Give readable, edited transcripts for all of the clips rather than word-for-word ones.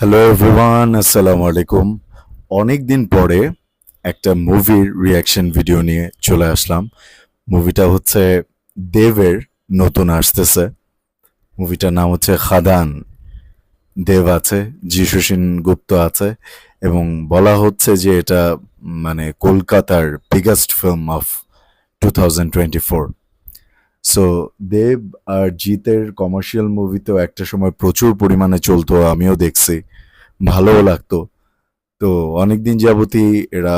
Hello everyone, আসসালামু আলাইকুম। অনেক দিন পরে একটা মুভির রিয়াকশন ভিডিও নিয়ে চলে আসলাম। মুভিটা হচ্ছে দেবের, নতুন আসতেছে। মুভিটার নাম হচ্ছে খাদান। দেব আছে, যিশু সেনগুপ্ত আছে এবং বলা হচ্ছে যে এটা মানে কলকাতার বিগেস্ট ফিল্ম অফ 2024। সো দেব আর জিতের কমার্শিয়াল মুভিতেও একটা সময় প্রচুর পরিমাণে চলতো, আমিও দেখছি, ভালোও লাগতো। তো অনেকদিন যাবতই এরা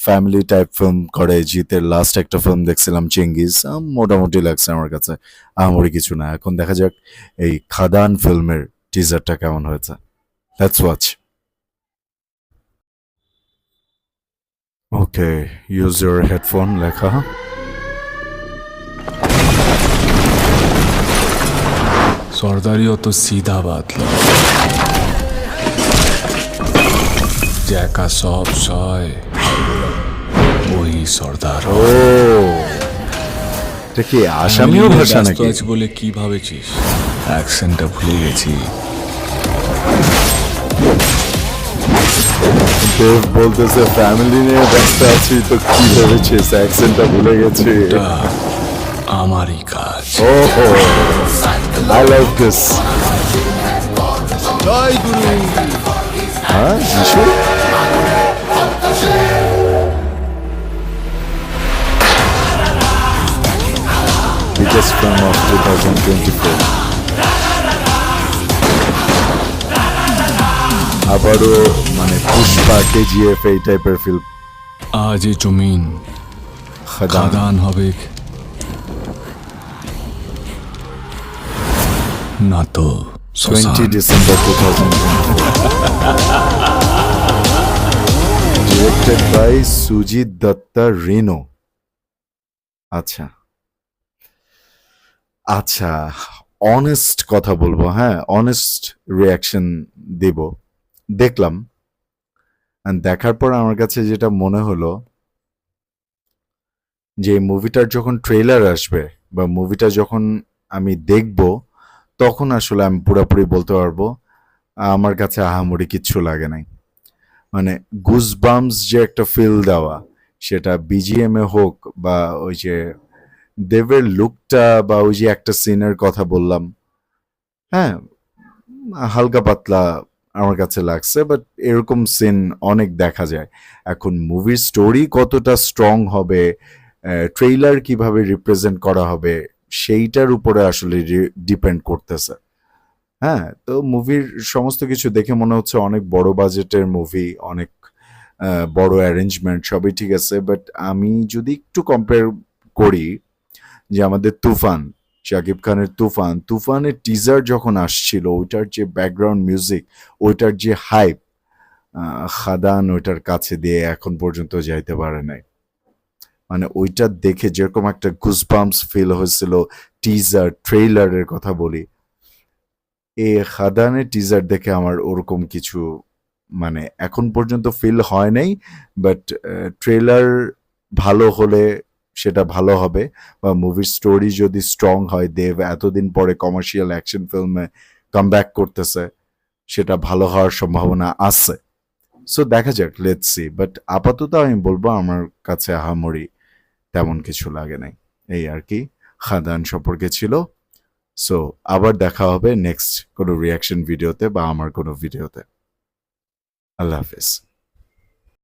ফ্যামিলি টাইপ ফিল্ম করে। জিতের লাস্ট একটা ফিল্ম দেখছিলাম চেঙ্গিজ, মোটামুটি লাগছে আমার কাছে, আহামরি কিছু না। এখন দেখা যাক এই খাদান ফিল্মের টিজারটা কেমন হয়েছে। Let's watch. Okay, use your headphone. লেখা सरदारियों तो सीधा बात लो जैका सब सय ওই সর্দার। ও, এটা কি আসামিও ভাষা নাকি? আছি বলে কি ভাবেছিস? অ্যাকসেন্টটা ভুলে গেছি। দেব বলতেছে ফ্যামিলি নিয়ে ব্যস্ত আছি, তো কি ভেবেছিস অ্যাকসেন্টটা ভুলে গেছি? আমারই কাজ। ওহো, আই লাভ দিস। জয় গুরু। হ্যাঁ, যিশু। Biggest film of 2024. আবারও মানে পুষ্পা, কেজিএফ এই টাইপের ফিল্ম। আজ এ জমিন খাদান হবে না তো 20 December 2024। Directed by Sujit Datta Rino. আচ্ছা আচ্ছা, অনেস্ট কথা বলবো, হ্যাঁ, অনেস্ট রিয়াকশন দিব। দেখলাম, and দেখার পর আমার কাছে যেটা মনে হলো যে মুভিটার যখন ট্রেলার আসবে বা মুভিটা যখন আমি দেখব, তখন আসলে আমি পুরোপুরি বলতে পারবো আমার কাছে আহামরি কিচ্ছু লাগে নাই। মানে গুজবাম্পস যে একটা ফিল দেওয়া, সেটা বিজিএম এ হোক বা ওই যে দেবের লুকটা বা ওই যে একটা সিনের কথা বললাম, হ্যাঁ, হালকা পাতলা আমার কাছে লাগছে। বাট এরকম সিন অনেক দেখা যায়। এখন মুভির স্টোরি কতটা স্ট্রং হবে, ট্রেইলার কিভাবে রিপ্রেজেন্ট করা হবে, সেইটার উপরে আসলে ডিপেন্ড করতেছে। হ্যাঁ, তো মুভির সমস্ত কিছু দেখে মনে হচ্ছে অনেক বড় বাজেটের মুভি, অনেক বড় অ্যারেঞ্জমেন্ট, সবই ঠিক আছে। বাট আমি যদি একটু কম্পেয়ার করি যে আমাদের তুফান, শাকিব খানের তুফান, তুফানের টিজার যখন আসছিল, ওইটার যে ব্যাকগ্রাউন্ড মিউজিক, ওইটার যে হাইপ, খাদান ওইটার কাছে দিয়ে এখন পর্যন্ত যাইতে পারে নাই। মানে ওইটা দেখে যেরকম একটা গুজবাম্পস ফিল হয়েছিল, টিজার ট্রেইলারের কথা বলি, এই খাদানের টিজার দেখে আমার ওরকম কিছু মানে এখন পর্যন্ত ফিল হয় নাই। বাট ট্রেলার ভালো হলে সেটা ভালো হবে, বা মুভির স্টোরি যদি স্ট্রং হয়, দেব এতদিন পরে কমার্শিয়াল অ্যাকশন ফিল্মে কামব্যাক করতেছে, সেটা ভালো হওয়ার সম্ভাবনা আছে। সো দেখা যাক, লেটস সি। বাট আপাতত আমি বলবো আমার কাছে আহামরি তেমন কিছু লাগে নাই, এই আর কি খাদান সম্পর্কে ছিল। সো আবার দেখা হবে নেক্সট কোনো রিয়াকশন ভিডিওতে বা আমার কোনো ভিডিওতে। আল্লাহ হাফেজ।